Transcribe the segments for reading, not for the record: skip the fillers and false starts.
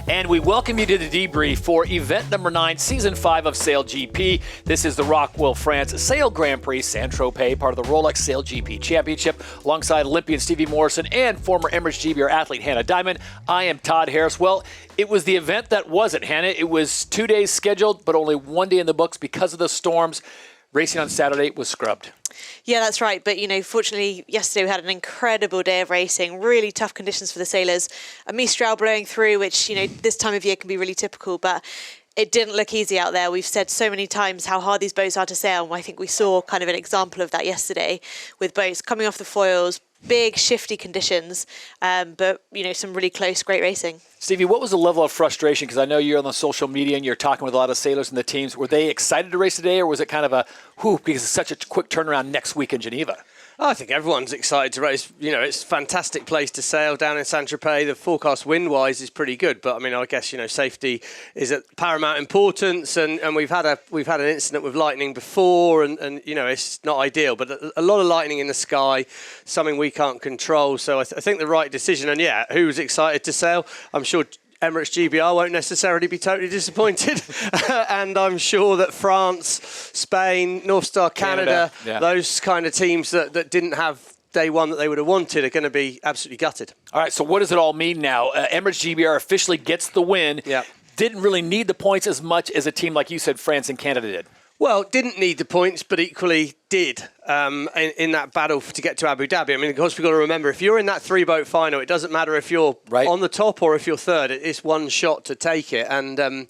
And we welcome you to the debrief for event number 9, season 5 of SailGP. This is the Rockwell, France Sail Grand Prix, Saint-Tropez, part of the Rolex SailGP Championship, alongside Olympian Stevie Morrison and former Emirates GBR athlete Hannah Diamond. I am Todd Harris. Well, it was the event that wasn't, Hannah. It was 2 days scheduled, but only 1 day in the books because of the storms. Racing on Saturday was scrubbed. Yeah, that's right. But, fortunately, yesterday we had an incredible day of racing, really tough conditions for the sailors. A mistral blowing through, which, this time of year can be really typical, but it didn't look easy out there. We've said so many times how hard these boats are to sail, and I think we saw kind of an example of that yesterday with boats coming off the foils, big, shifty conditions, but, some really close, great racing. Stevie, what was the level of frustration? Because I know you're on the social media and you're talking with a lot of sailors and the teams. Were they excited to race today, or was it kind of a whew, because it's such a quick turnaround next week in Geneva? I think everyone's excited to race. It's a fantastic place to sail down in Saint-Tropez. The forecast wind-wise is pretty good, but I guess safety is of paramount importance. And we've had an incident with lightning before, and it's not ideal. But a lot of lightning in the sky, something we can't control. So I think the right decision. And yeah, who's excited to sail? I'm sure Emirates GBR won't necessarily be totally disappointed. And I'm sure that France, Spain, North Star Canada, those kind of teams that didn't have day one that they would have wanted are going to be absolutely gutted. All right, so what does it all mean now? Emirates GBR officially gets the win. Yeah. Didn't really need the points as much as a team like you said, France and Canada did. Well, didn't need the points, but equally did in that battle to get to Abu Dhabi. Of course, we've got to remember, if you're in that three-boat final, it doesn't matter if you're on the top or if you're third. It's one shot to take it. And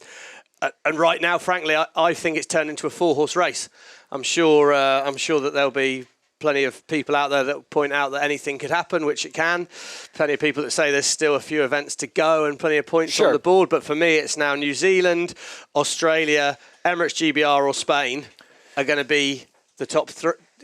right now, frankly, I think it's turned into a four-horse race. I'm sure that there'll be plenty of people out there that point out that anything could happen, which it can. Plenty of people that say there's still a few events to go and plenty of points on the board. But for me, it's now New Zealand, Australia, Emirates GBR or Spain are going to be the top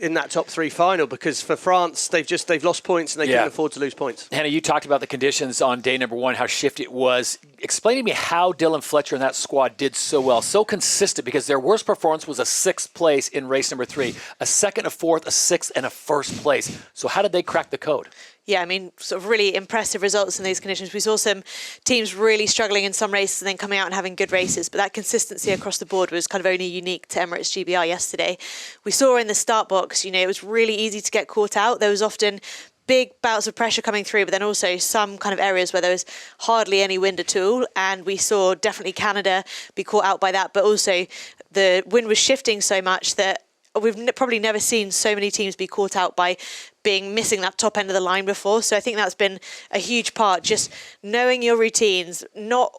in that top three final, because for France, they've lost points and they can't afford to lose points. Hannah, you talked about the conditions on day number 1, how shifty it was. Explain to me how Dylan Fletcher and that squad did so well, so consistent, because their worst performance was a 6th place in race number 3, a 2nd, a 4th, a 6th, and a 1st place. So how did they crack the code? Yeah, sort of really impressive results in these conditions. We saw some teams really struggling in some races and then coming out and having good races, but that consistency across the board was kind of only unique to Emirates GBR yesterday. We saw in the start box, it was really easy to get caught out. There was often big bouts of pressure coming through, but then also some kind of areas where there was hardly any wind at all. And we saw definitely Canada be caught out by that, but also the wind was shifting so much that we've probably never seen so many teams be caught out by missing that top end of the line before. So I think that's been a huge part, just knowing your routines, not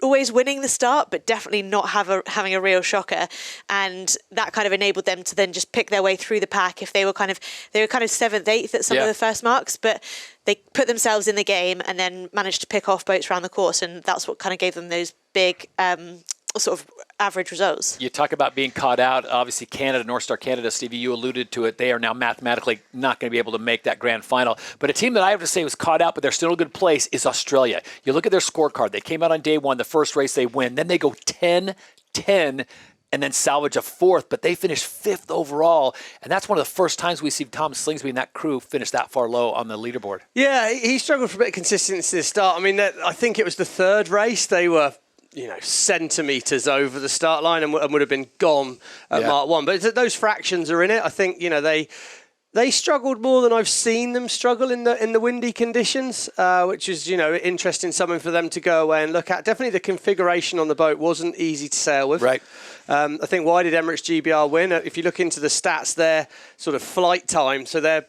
always winning the start, but definitely not having a real shocker. And that kind of enabled them to then just pick their way through the pack. If they were kind of 7th, 8th at some of the first marks, but they put themselves in the game and then managed to pick off boats around the course. And that's what kind of gave them those big sort of average results. You talk about being caught out. Obviously, Canada, North Star Canada, Stevie, you alluded to it. They are now mathematically not going to be able to make that grand final. But a team that I have to say was caught out, but they're still in a good place, is Australia. You look at their scorecard. They came out on day 1, the first race they win. Then they go 10-10 and then salvage a 4th, but they finished 5th overall. And that's one of the first times we see Tom Slingsby and that crew finish that far low on the leaderboard. Yeah, he struggled for a bit of consistency at the start. I think it was the 3rd race. They were centimetres over the start line and would have been gone at Mark 1. But those fractions are in it. I think, they struggled more than I've seen them struggle in the windy conditions, which is, interesting, something for them to go away and look at. Definitely the configuration on the boat wasn't easy to sail with. Right. I think, why did Emirates GBR win? If you look into the stats, their sort of flight time, so they're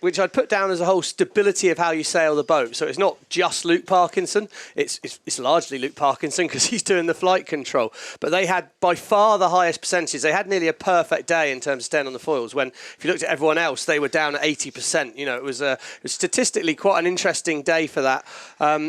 which I'd put down as a whole stability of how you sail the boat. So it's not just Luke Parkinson. It's largely Luke Parkinson because he's doing the flight control. But they had by far the highest percentages. They had nearly a perfect day in terms of staying on the foils. When if you looked at everyone else, they were down at 80%. It was statistically quite an interesting day for that.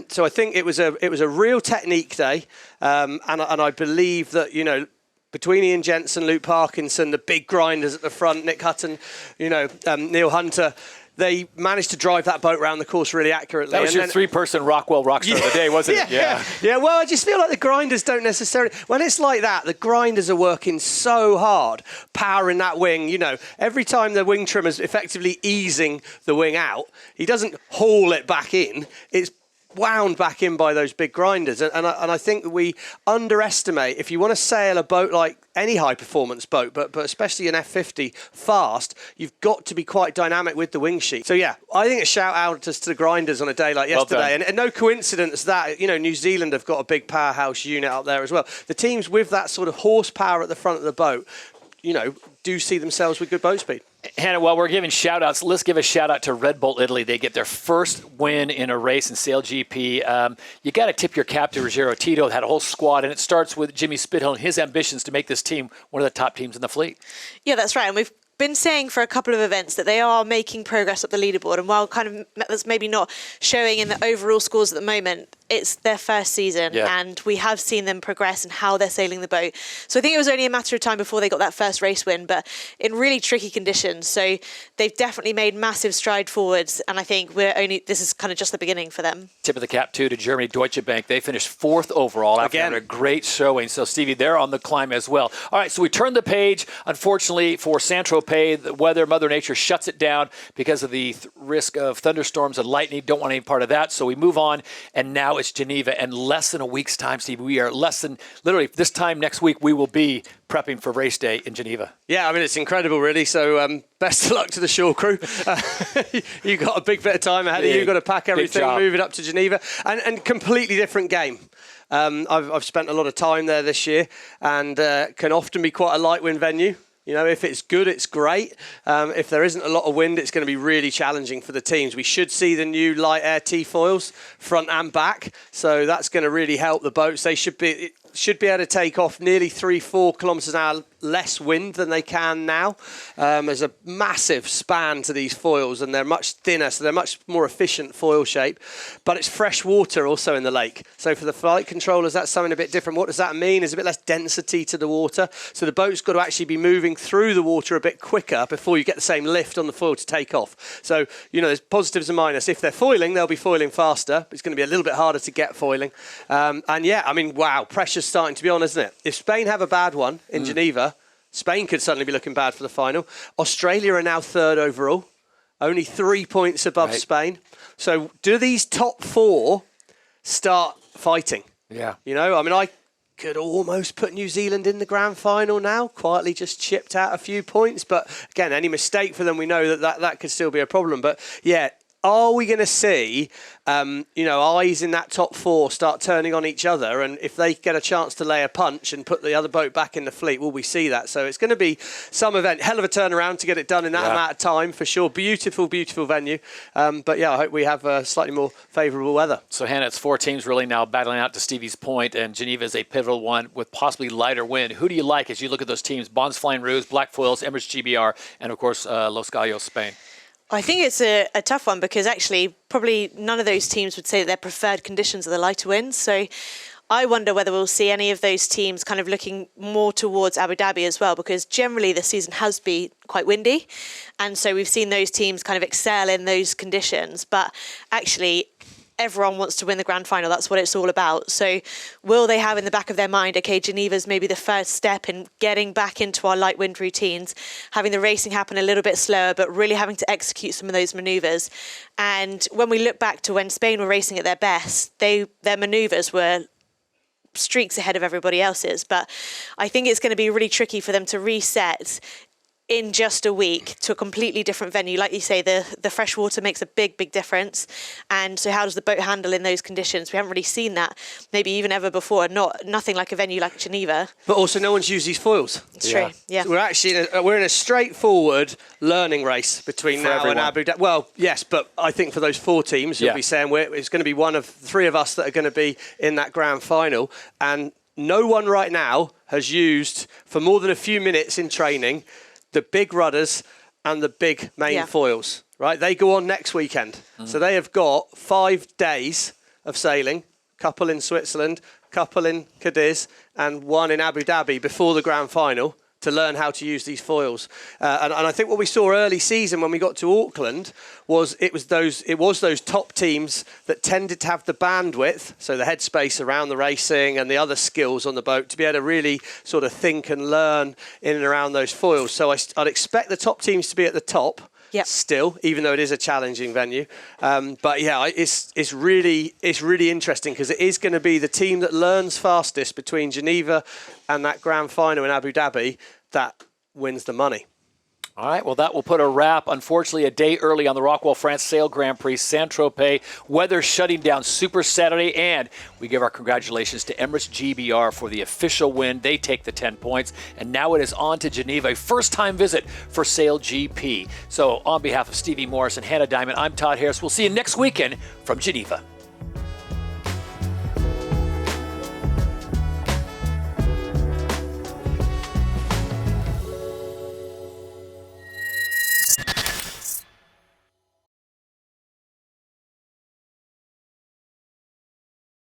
So I think it was a real technique day, and I believe that between Ian Jensen, Luke Parkinson, the big grinders at the front, Nick Hutton, Neil Hunter, they managed to drive that boat around the course really accurately. That was your 3-person Rockwell rockstar of the day, wasn't it? Yeah. Well, I just feel like the grinders don't necessarily... When it's like that, the grinders are working so hard, powering that wing. Every time the wing trimmer's effectively easing the wing out, he doesn't haul it back in. It's wound back in by those big grinders. And I think we underestimate, if you want to sail a boat like any high-performance boat, but especially an F50 fast, you've got to be quite dynamic with the wing sheet. So, yeah, I think a shout-out to the grinders on a day like yesterday. And no coincidence that, New Zealand have got a big powerhouse unit up there as well. The teams with that sort of horsepower at the front of the boat, do see themselves with good boat speed. Hannah, while we're giving shout-outs, let's give a shout-out to Red Bull Italy. They get their first win in a race in SailGP. You got to tip your cap to Ruggiero Tito, had a whole squad, and it starts with Jimmy Spithill and his ambitions to make this team one of the top teams in the fleet. Yeah, that's right. And we've been saying for a couple of events that they are making progress up the leaderboard. And while kind of that's maybe not showing in the overall scores at the moment, it's their first season, and we have seen them progress in how they're sailing the boat. So I think it was only a matter of time before they got that first race win, but in really tricky conditions. So they've definitely made massive stride forwards, and I think this is kind of just the beginning for them. Tip of the cap, too, to Germany Deutsche Bank. They finished 4th overall after having a great showing. So, Stevie, they're on the climb as well. All right, so we turn the page. Unfortunately, for Saint-Tropez, the weather, Mother Nature shuts it down because of the risk of thunderstorms and lightning. Don't want any part of that. So we move on, and now it's Geneva. And less than a week's time, Steve, we are literally this time next week, we will be prepping for race day in Geneva. Yeah, I mean, it's incredible, really. So best of luck to the shore crew. You've got a big bit of time ahead of you. You've got to pack everything, move it up to Geneva. And completely different game. I've spent a lot of time there this year, and can often be quite a light wind venue. If it's good, it's great. If there isn't a lot of wind, it's going to be really challenging for the teams. We should see the new light air T-foils, front and back. So that's going to really help the boats. They should be able to take off nearly 3-4 kilometres an hour less wind than they can now. There's a massive span to these foils, and they're much thinner, so they're much more efficient foil shape. But it's fresh water also in the lake. So for the flight controllers, that's something a bit different. What does that mean? There's a bit less density to the water. So the boat's got to actually be moving through the water a bit quicker before you get the same lift on the foil to take off. So, there's positives and minus. If they're foiling, they'll be foiling faster. But it's going to be a little bit harder to get foiling. Pressure's starting to be on, isn't it? If Spain have a bad one in Geneva, Spain could suddenly be looking bad for the final. Australia are now 3rd overall, only 3 points above Spain. So do these top 4 start fighting? Yeah. I could almost put New Zealand in the grand final now, quietly just chipped out a few points. But again, any mistake for them, we know that could still be a problem. But yeah, are we going to see, eyes in that top 4 start turning on each other? And if they get a chance to lay a punch and put the other boat back in the fleet, will we see that? So it's going to be some event. Hell of a turnaround to get it done in that amount of time, for sure. Beautiful, beautiful venue. I hope we have slightly more favourable weather. So, Hannah, it's 4 teams really now battling out to Stevie's point, and Geneva is a pivotal one with possibly lighter wind. Who do you like as you look at those teams? Bonds Flying Roos, Black Foils, Emirates GBR, and, of course, Los Gallos, Spain. I think it's a tough one because actually probably none of those teams would say that their preferred conditions are the lighter winds. So I wonder whether we'll see any of those teams kind of looking more towards Abu Dhabi as well, because generally the season has been quite windy. And so we've seen those teams kind of excel in those conditions. But actually, everyone wants to win the grand final. That's what it's all about. So will they have in the back of their mind, okay, Geneva's maybe the first step in getting back into our light wind routines, having the racing happen a little bit slower, but really having to execute some of those manoeuvres. And when we look back to when Spain were racing at their best, their manoeuvres were streaks ahead of everybody else's. But I think it's going to be really tricky for them to reset in just a week to a completely different venue. Like you say, the fresh water makes a big, big difference. And so how does the boat handle in those conditions? We haven't really seen that maybe even ever before. Nothing like a venue like Geneva. But also no one's used these foils. It's true, yeah. So we're in a straightforward learning race between now and Abu Dhabi. Well, yes, but I think for those 4 teams, you'll be saying it's going to be one of 3 of us that are going to be in that grand final. And no one right now has used, for more than a few minutes in training, the big rudders and the big main foils, right? They go on next weekend. So they have got 5 days of sailing, couple in Switzerland, couple in Cadiz, and 1 in Abu Dhabi before the grand final to learn how to use these foils. And I think what we saw early season when we got to Auckland was it was those top teams that tended to have the bandwidth, so the headspace around the racing and the other skills on the boat, to be able to really sort of think and learn in and around those foils. So I'd expect the top teams to be at the top. still, even though it is a challenging venue. But yeah, it's really interesting because it is going to be the team that learns fastest between Geneva and that grand final in Abu Dhabi that wins the money. All right, well, that will put a wrap, unfortunately, a day early on the Rockwell France Sail Grand Prix, Saint-Tropez. Weather shutting down Super Saturday, and we give our congratulations to Emirates GBR for the official win. They take the 10 points, and now it is on to Geneva, a first-time visit for SailGP. So on behalf of Stevie Morrison, Hannah Diamond, I'm Todd Harris. We'll see you next weekend from Geneva.